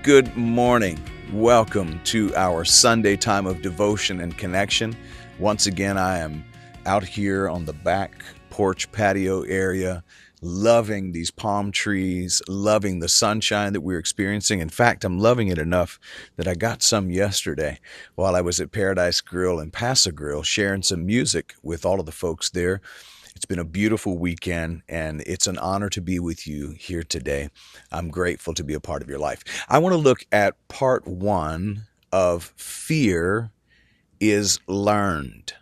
Good morning. Welcome to our Sunday time of devotion and connection. Once again, I am out here on the back porch patio area, loving these palm trees, loving the sunshine that we're experiencing. In fact, I'm loving it enough that I got some yesterday while I was at Paradise Grill and Paso Grill, sharing some music with all of the folks there. It's been a beautiful weekend, and it's an honor to be with you here today. I'm grateful to be a part of your life. I want to look at part one of Fear is Learned.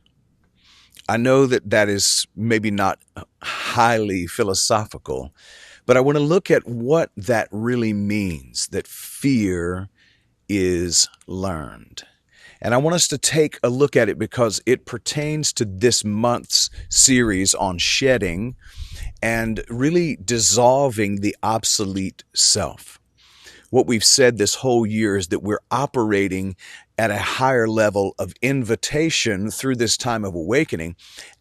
I know that is maybe not highly philosophical, but I want to look at what that really means, that fear is learned. And I want us to take a look at it because it pertains to this month's series on shedding and really dissolving the obsolete self. What we've said this whole year is that we're operating at a higher level of invitation through this time of awakening,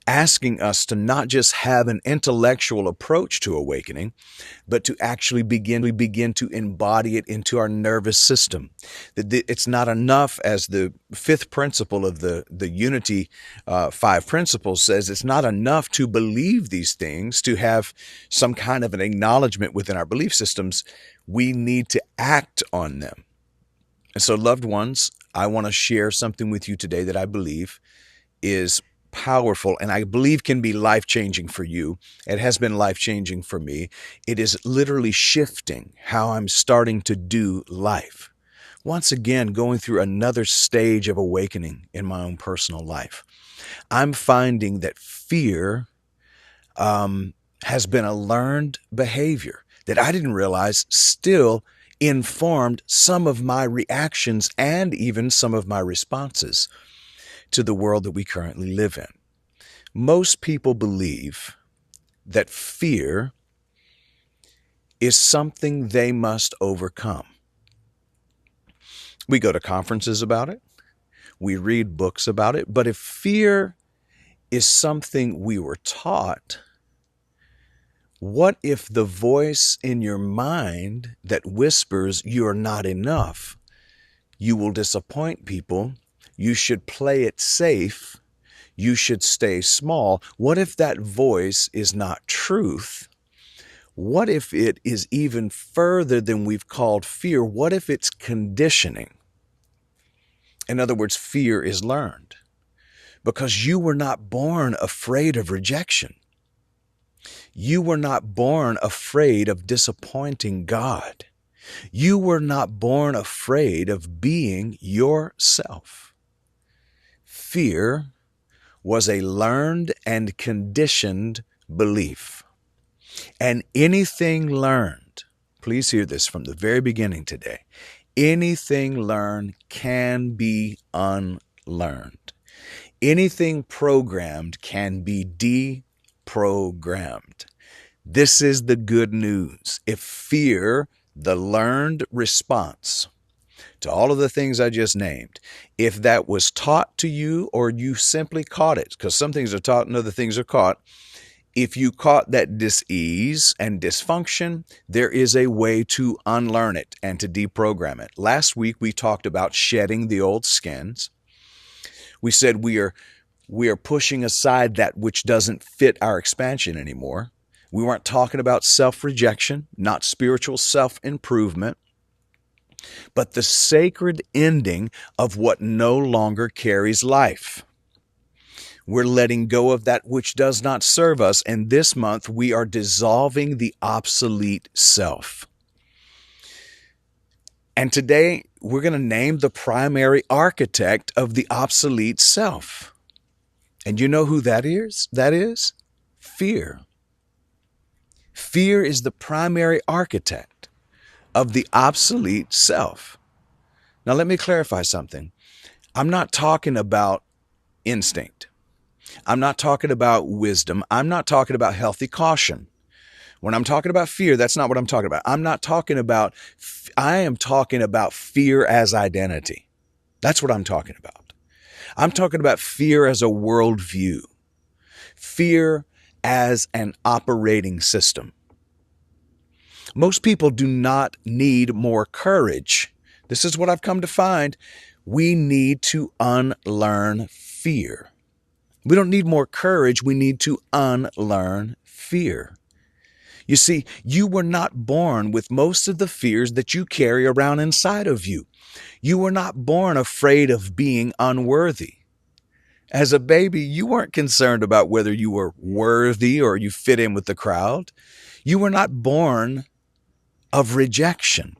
asking us to not just have an intellectual approach to awakening, but to actually begin to embody it into our nervous system. It's not enough, as the fifth principle of the Unity 5 principles says, it's not enough to believe these things, to have some kind of an acknowledgement within our belief systems. We need to act on them. And so, loved ones, I want to share something with you today that I believe is powerful and I believe can be life-changing for you. It has been life-changing for me. It is literally shifting how I'm starting to do life. Once again, going through another stage of awakening in my own personal life. I'm finding that fear has been a learned behavior that I didn't realize still informed some of my reactions and even some of my responses to the world that we currently live in. Most people believe that fear is something they must overcome. We go to conferences about it. We read books about it. But if fear is something we were taught, what if the voice in your mind that whispers you're not enough, you will disappoint people, you should play it safe, you should stay small? What if that voice is not truth? What if it is even further than we've called fear? What if it's conditioning? In other words, fear is learned because you were not born afraid of rejection. You were not born afraid of disappointing God. You were not born afraid of being yourself. Fear was a learned and conditioned belief. And anything learned, please hear this from the very beginning today, anything learned can be unlearned. Anything programmed can be deprogrammed. This is the good news. If fear, the learned response to all of the things I just named, if that was taught to you or you simply caught it, because some things are taught and other things are caught, if you caught that dis-ease and dysfunction, there is a way to unlearn it and to deprogram it. Last week, we talked about shedding the old skins. We said we are pushing aside that which doesn't fit our expansion anymore. We weren't talking about self-rejection, not spiritual self-improvement, but the sacred ending of what no longer carries life. We're letting go of that which does not serve us, and this month we are dissolving the obsolete self. And today we're going to name the primary architect of the obsolete self. And you know who that is? That is fear. Fear is the primary architect of the obsolete self. Now, let me clarify something. I'm not talking about instinct. I'm not talking about wisdom. I'm not talking about healthy caution. When I'm talking about fear, that's not what I'm talking about. I am talking about fear as identity. That's what I'm talking about. I'm talking about fear as a worldview. Fear as an operating system. Most people do not need more courage This is what I've come to find. We need to unlearn fear. We don't need more courage. We need to unlearn fear. You see, you were not born with most of the fears that you carry around inside of you. You were not born afraid of being unworthy. As a baby, you weren't concerned about whether you were worthy or you fit in with the crowd. You were not born of rejection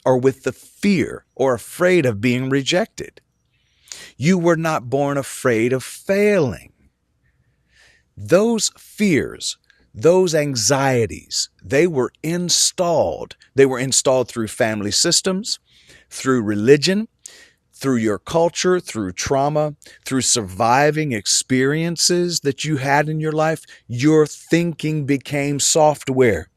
or with the fear or afraid of being rejected. You were not born afraid of failing. Those fears, those anxieties, they were installed. They were installed through family systems, through religion, through your culture, through trauma, through surviving experiences that you had in your life. Your thinking became software.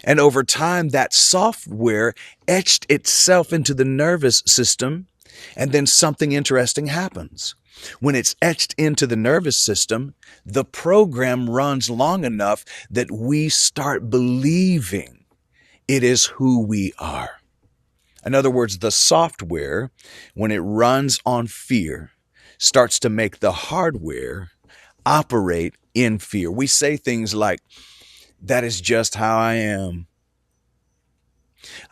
And over time, that software etched itself into the nervous system, and then something interesting happens. When it's etched into the nervous system, the program runs long enough that we start believing it is who we are. In other words, the software, when it runs on fear, starts to make the hardware operate in fear. We say things like, that is just how I am.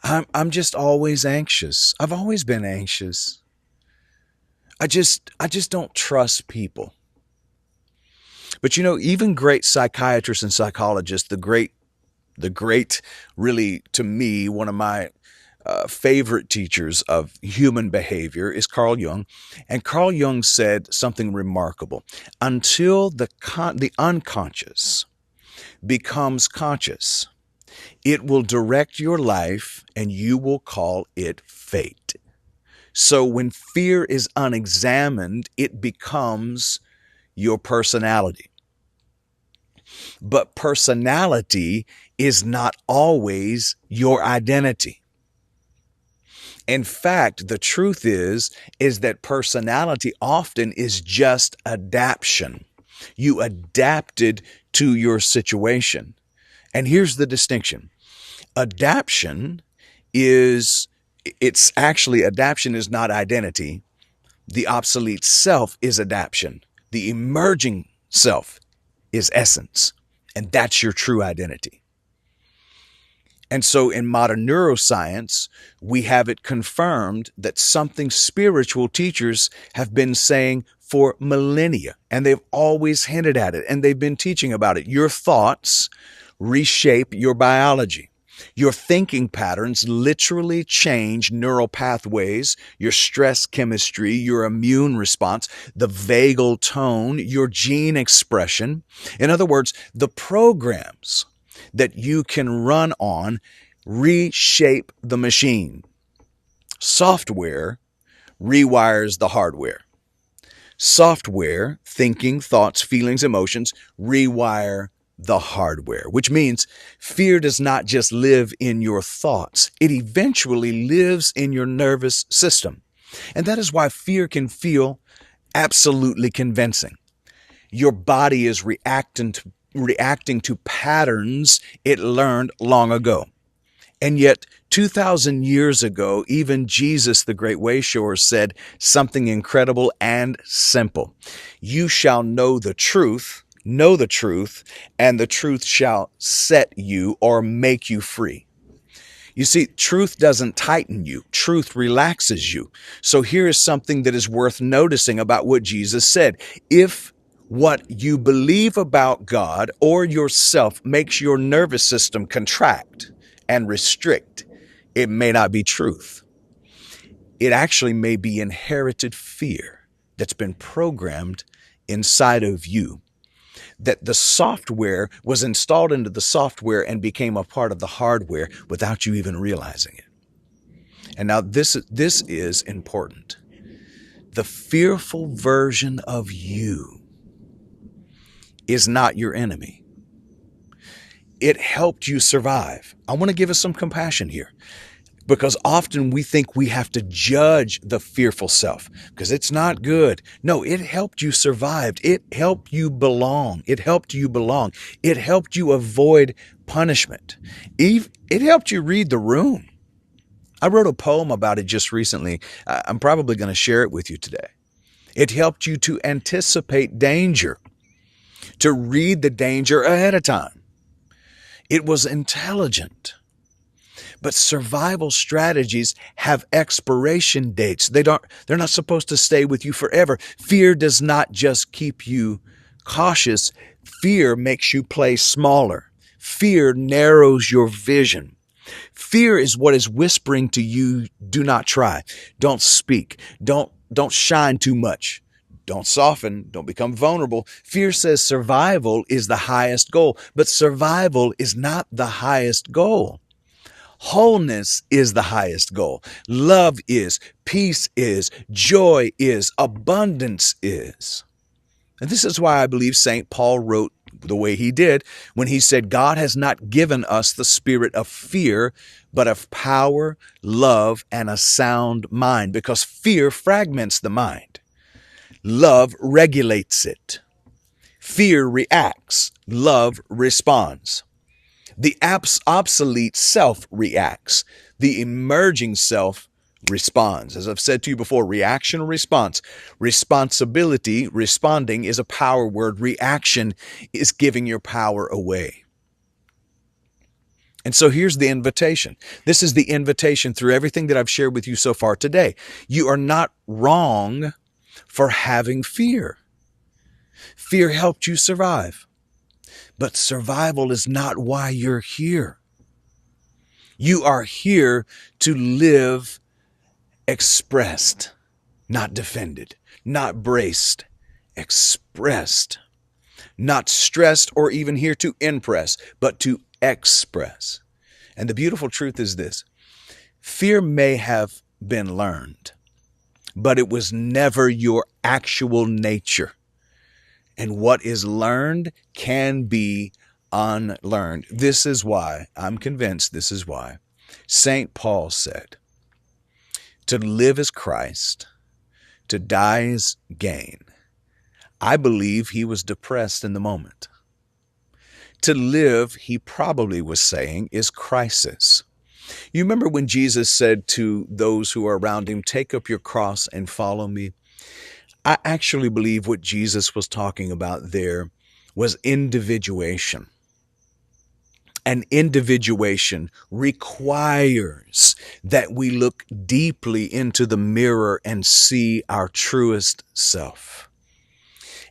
I'm just always anxious. I've always been anxious. I just don't trust people. But even great psychiatrists and psychologists, the great, really, to me, one of my favorite teachers of human behavior is Carl Jung. And Carl Jung said something remarkable. Until the unconscious becomes conscious, it will direct your life and you will call it fate. So when fear is unexamined, it becomes your personality. But personality is not always your identity. In fact, the truth is that personality often is just adaptation. You adapted to your situation. And here's the distinction. Adaptation is not identity. The obsolete self is adaptation. The emerging self is essence. And that's your true identity. And so in modern neuroscience, we have it confirmed that something spiritual teachers have been saying for millennia, and they've always hinted at it, and they've been teaching about it. Your thoughts reshape your biology. Your thinking patterns literally change neural pathways, your stress chemistry, your immune response, the vagal tone, your gene expression. In other words, the programs that you can run on reshape the machine. Software rewires the hardware. Software, thinking, thoughts, feelings, emotions, rewire the hardware, which means fear does not just live in your thoughts. It eventually lives in your nervous system. And that is why fear can feel absolutely convincing. Your body is reacting to patterns it learned long ago. And yet, 2,000 years ago, even Jesus, the great wayshower, said something incredible and simple. You shall know the truth, and the truth shall set you or make you free. You see, truth doesn't tighten you. Truth relaxes you. So here is something that is worth noticing about what Jesus said. If what you believe about God or yourself makes your nervous system contract and restrict, it may not be truth. It actually may be inherited fear that's been programmed inside of you. That the software was installed into the software and became a part of the hardware without you even realizing it. And now this is important. The fearful version of you is not your enemy. It helped you survive. I want to give us some compassion here, because often we think we have to judge the fearful self because it's not good. No, it helped you survive. It helped you belong. It helped you belong. It helped you avoid punishment. It helped you read the room. I wrote a poem about it just recently. I'm probably going to share it with you today. It helped you to anticipate danger, to read the danger ahead of time. It was intelligent. But survival strategies have expiration dates. They're not supposed to stay with you forever. Fear does not just keep you cautious. Fear makes you play smaller. Fear narrows your vision. Fear is what is whispering to you, do not try. Don't speak. Don't shine too much. Don't soften. Don't become vulnerable. Fear says survival is the highest goal, but survival is not the highest goal. Wholeness is the highest goal. Love is, peace is, joy is, abundance is. And this is why I believe St. Paul wrote the way he did when he said, God has not given us the spirit of fear, but of power, love, and a sound mind, because fear fragments the mind. Love regulates it. Fear reacts. Love responds. The obsolete self reacts. The emerging self responds. As I've said to you before, reaction or response. Responsibility, responding, is a power word. Reaction is giving your power away. And so here's the invitation. This is the invitation through everything that I've shared with you so far today. You are not wrong for having fear. Fear helped you survive. But survival is not why you're here. You are here to live expressed, not defended, not braced, expressed, not stressed or even here to impress, but to express. And the beautiful truth is this: fear may have been learned, but it was never your actual nature. And what is learned can be unlearned. This is why, I'm convinced this is why, St. Paul said, to live is Christ, to die is gain. I believe he was depressed in the moment. To live, he probably was saying, is crisis. You remember when Jesus said to those who are around him, take up your cross and follow me? I actually believe what Jesus was talking about there was individuation. And individuation requires that we look deeply into the mirror and see our truest self.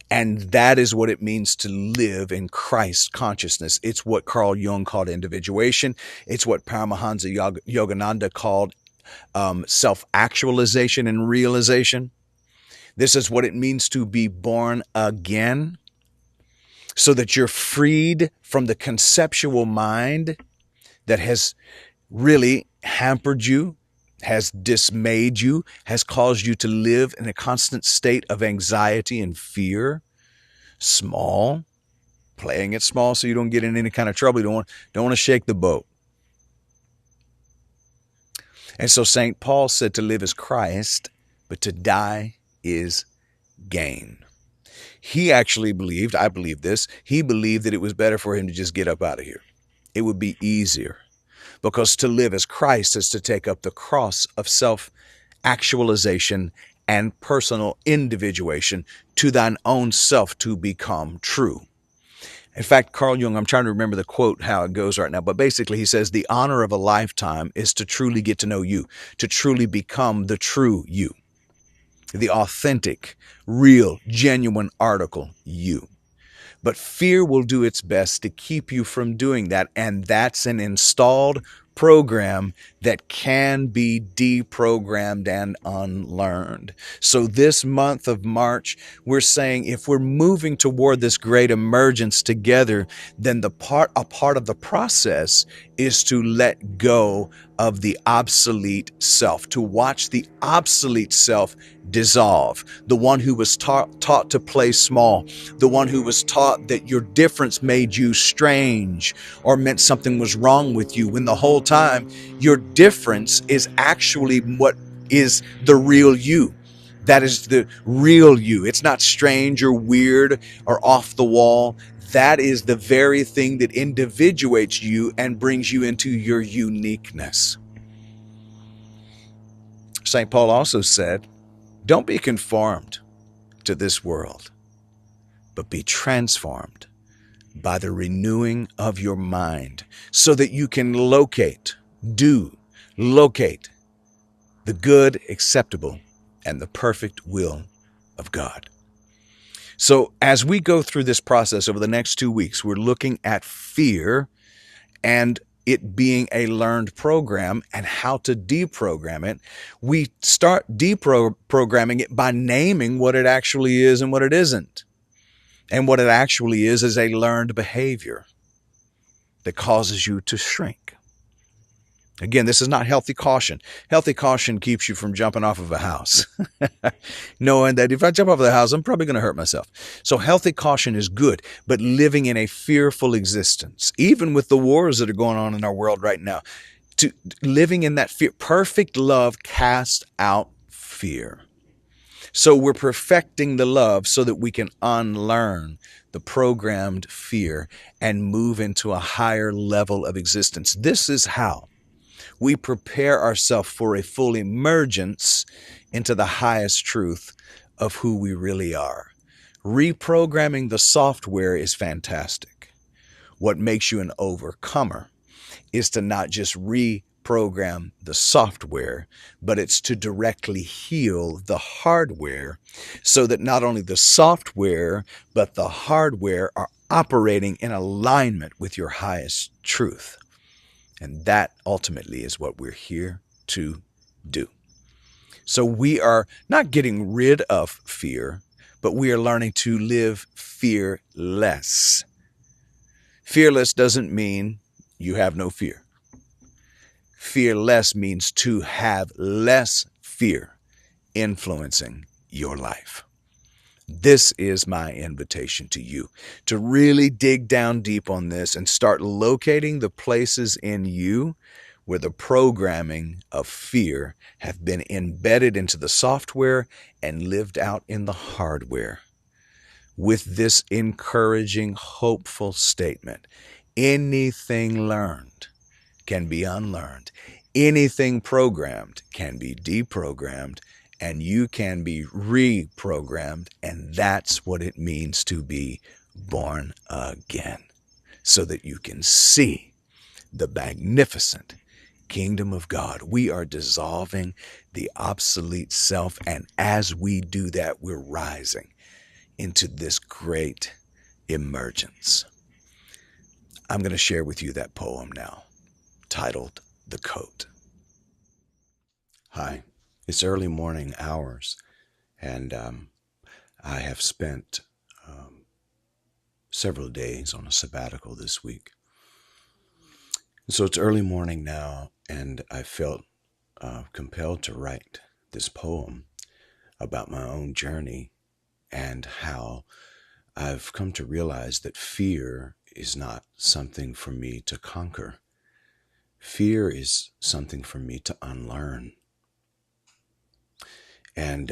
And that is what it means to live in Christ consciousness. It's what Carl Jung called individuation. It's what Paramahansa Yogananda called self-actualization and realization. This is what it means to be born again, so that you're freed from the conceptual mind that has really hampered you, has dismayed you, has caused you to live in a constant state of anxiety and fear. Small, playing it small so you don't get in any kind of trouble. You don't want to shake the boat. And so St. Paul said to live is Christ, but to die is gain. He actually believed, I believe this, he believed that it was better for him to just get up out of here. It would be easier, because to live as Christ is to take up the cross of self-actualization and personal individuation to thine own self to become true. In fact, Carl Jung, I'm trying to remember the quote, how it goes right now, but basically he says, the honor of a lifetime is to truly get to know you, to truly become the true you. The authentic, real, genuine article you. But fear will do its best to keep you from doing that. And that's an installed program that can be deprogrammed and unlearned. So this month of March, we're saying if we're moving toward this great emergence together, then a part of the process is to let go of the obsolete self, to watch the obsolete self dissolve. The one who was taught to play small, the one who was taught that your difference made you strange or meant something was wrong with you, when the whole time your difference is actually what is the real you. That is the real you. It's not strange or weird or off the wall. That is the very thing that individuates you and brings you into your uniqueness. St. Paul also said, don't be conformed to this world, but be transformed by the renewing of your mind so that you can locate the good, acceptable, and the perfect will of God. So as we go through this process over the next 2 weeks, we're looking at fear and it being a learned program and how to deprogram it. We start deprogramming it by naming what it actually is and what it isn't. And what it actually is a learned behavior that causes you to shrink. Again, this is not healthy caution. Healthy caution keeps you from jumping off of a house, knowing that if I jump off of the house, I'm probably going to hurt myself. So healthy caution is good, but living in a fearful existence, even with the wars that are going on in our world right now, living in that fear, perfect love casts out fear. So we're perfecting the love so that we can unlearn the programmed fear and move into a higher level of existence. This is how we prepare ourselves for a full emergence into the highest truth of who we really are. Reprogramming the software is fantastic. What makes you an overcomer is to not just reprogram the software, but it's to directly heal the hardware so that not only the software, but the hardware are operating in alignment with your highest truth. And that ultimately is what we're here to do. So we are not getting rid of fear, but we are learning to live fearless. Fearless doesn't mean you have no fear. Fearless means to have less fear influencing your life. This is my invitation to you to really dig down deep on this and start locating the places in you where the programming of fear have been embedded into the software and lived out in the hardware. With this encouraging, hopeful statement, anything learned can be unlearned. Anything programmed can be deprogrammed. And you can be reprogrammed, and that's what it means to be born again, so that you can see the magnificent kingdom of God. We are dissolving the obsolete self, and as we do that, we're rising into this great emergence. I'm going to share with you that poem now, titled The Coat. Hi. It's early morning hours, and I have spent several days on a sabbatical this week. And so it's early morning now, and I felt compelled to write this poem about my own journey and how I've come to realize that fear is not something for me to conquer. Fear is something for me to unlearn. And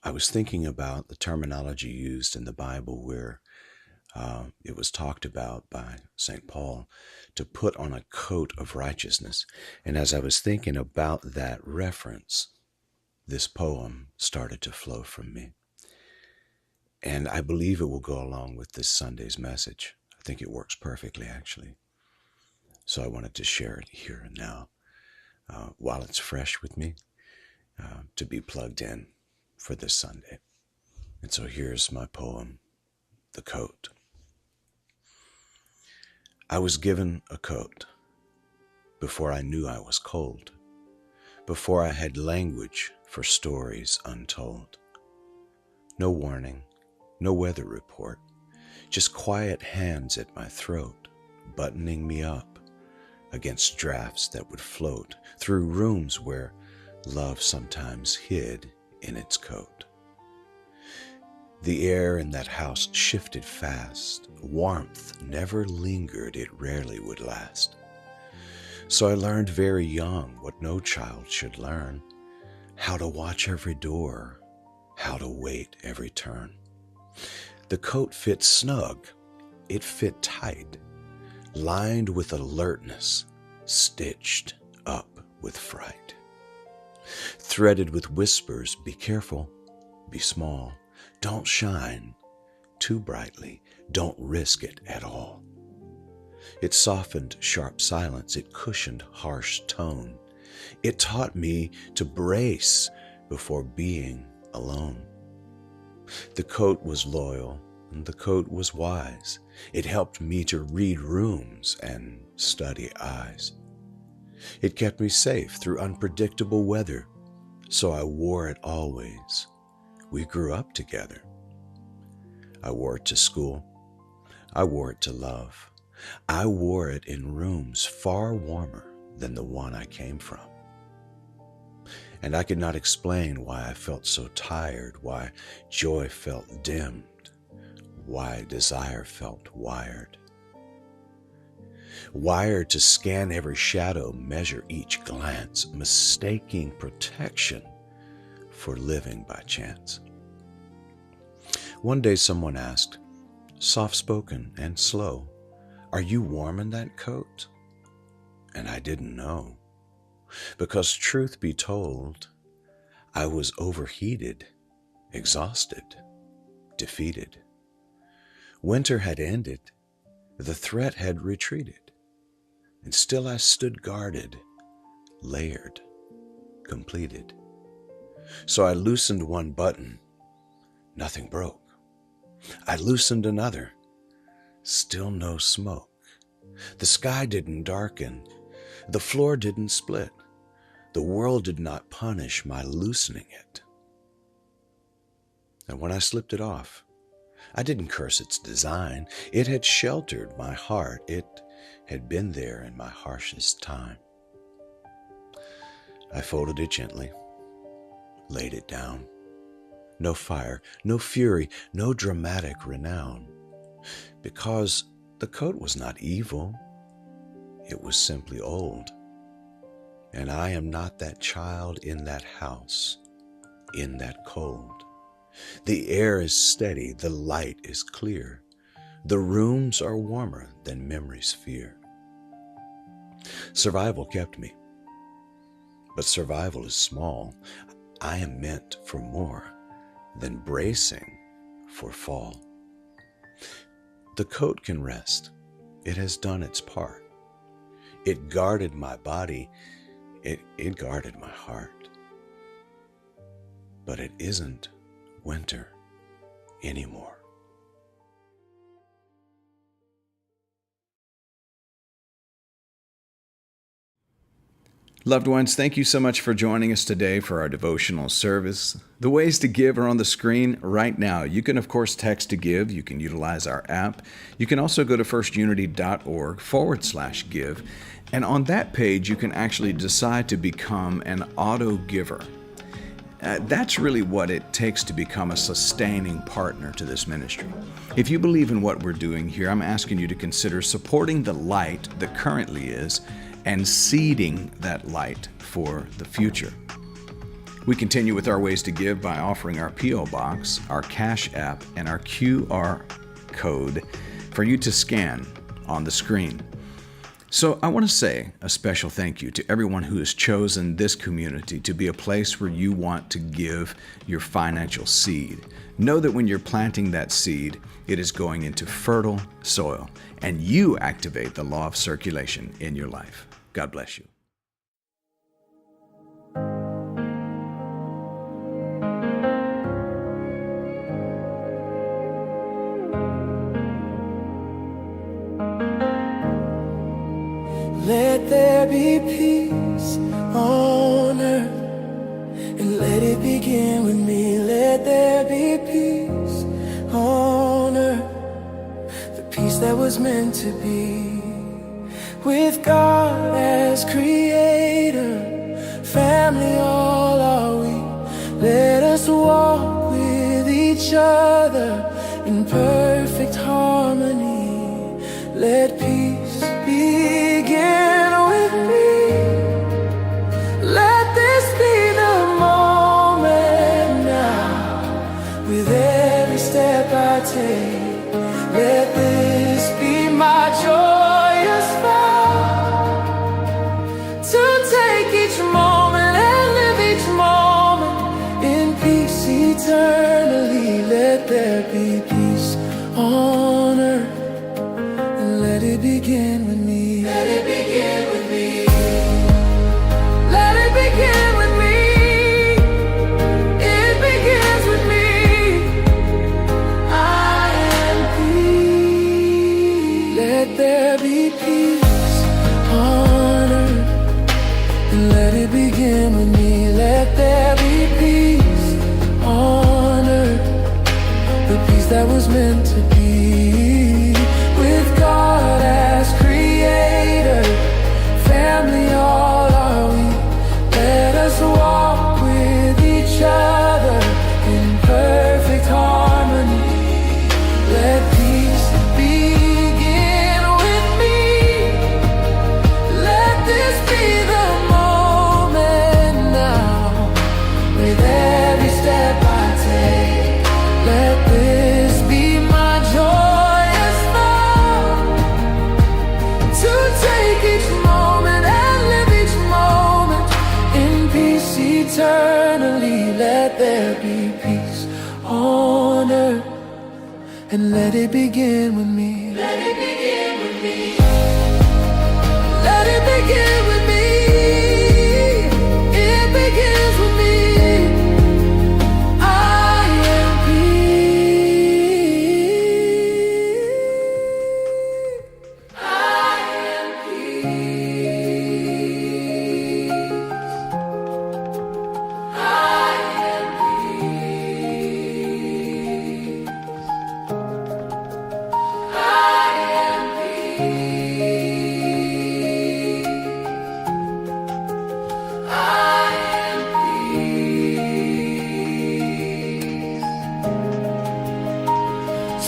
I was thinking about the terminology used in the Bible where it was talked about by St. Paul to put on a coat of righteousness. And as I was thinking about that reference, this poem started to flow from me. And I believe it will go along with this Sunday's message. I think it works perfectly, actually. So I wanted to share it here and now while it's fresh with me. To be plugged in for this Sunday. And so here's my poem, The Coat. I was given a coat before I knew I was cold, before I had language for stories untold. No warning, no weather report, just quiet hands at my throat, buttoning me up against drafts that would float through rooms where love sometimes hid in its coat. The air in that house shifted fast. Warmth never lingered, it rarely would last. So I learned very young what no child should learn, how to watch every door, how to wait every turn. The coat fit snug, it fit tight, lined with alertness, stitched up with fright. threaded with whispers, be careful, be small, don't shine too brightly, don't risk it at all. It softened sharp silence, it cushioned harsh tone. It taught me to brace before being alone. The coat was loyal, and the coat was wise. It helped me to read rooms and study eyes. It kept me safe through unpredictable weather, so I wore it always. We grew up together. I wore it to school. I wore it to love. I wore it in rooms far warmer than the one I came from. And I could not explain why I felt so tired, why joy felt dimmed, why desire felt wired. Wired to scan every shadow, measure each glance, mistaking protection for living by chance. One day someone asked, soft-spoken and slow, "Are you warm in that coat?" And I didn't know. Because truth be told, I was overheated, exhausted, defeated. Winter had ended, the threat had retreated, and still I stood guarded, layered, completed. So I loosened one button, nothing broke. I loosened another, still no smoke. The sky didn't darken, the floor didn't split. The world did not punish my loosening it. And when I slipped it off, I didn't curse its design. It had sheltered my heart. It had been there in my harshest time. I folded it gently, laid it down. No fire, no fury, no dramatic renown. Because the coat was not evil. It was simply old. And I am not that child in that house, in that cold. The air is steady, the light is clear. The rooms are warmer than memory's fear. Survival kept me, but survival is small. I am meant for more than bracing for fall. The coat can rest. It has done its part. It guarded my body. It guarded my heart. But it isn't winter anymore. Loved ones, thank you so much for joining us today for our devotional service. The ways to give are on the screen right now. You can, of course, text to give. You can utilize our app. You can also go to firstunity.org/give. And on that page, you can actually decide to become an auto giver. That's really what it takes to become a sustaining partner to this ministry. If you believe in what we're doing here, I'm asking you to consider supporting the light that currently is and seeding that light for the future. We continue with our ways to give by offering our P.O. Box, our Cash App, and our QR code for you to scan on the screen. So I want to say a special thank you to everyone who has chosen this community to be a place where you want to give your financial seed. Know that when you're planting that seed, it is going into fertile soil, and you activate the law of circulation in your life. God bless you. Let there be peace on earth, and let it begin with me. Let there be peace on earth, the peace that was meant to be. With God as creator, family all are we. Let us walk with each other in perfect harmony. Let peace begin with me. Let this be the moment now. With every step I take, let this be my joyous vow, to take each moment and live each moment that was meant to be. With God as creator, family all are we. Let us walk with each other in perfect harmony. Let peace begin with me. Let this be the moment now. With every step I take, let this be my joyous vow. To take each moment and live each moment in peace eternally. Let there be peace on earth, and let it begin with me. Let it begin with me. Let it begin with me. It begins with me. I am peace. I am peace. I am peace. I am peace. I am peace.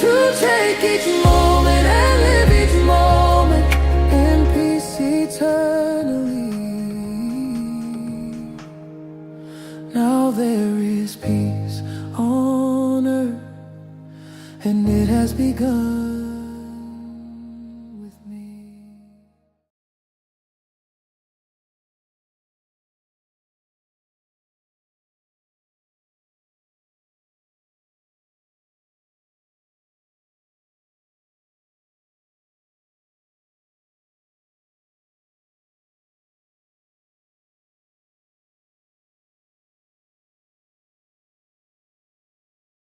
To take each moment and live each moment in peace eternally. Now there is peace on earth, and it has begun.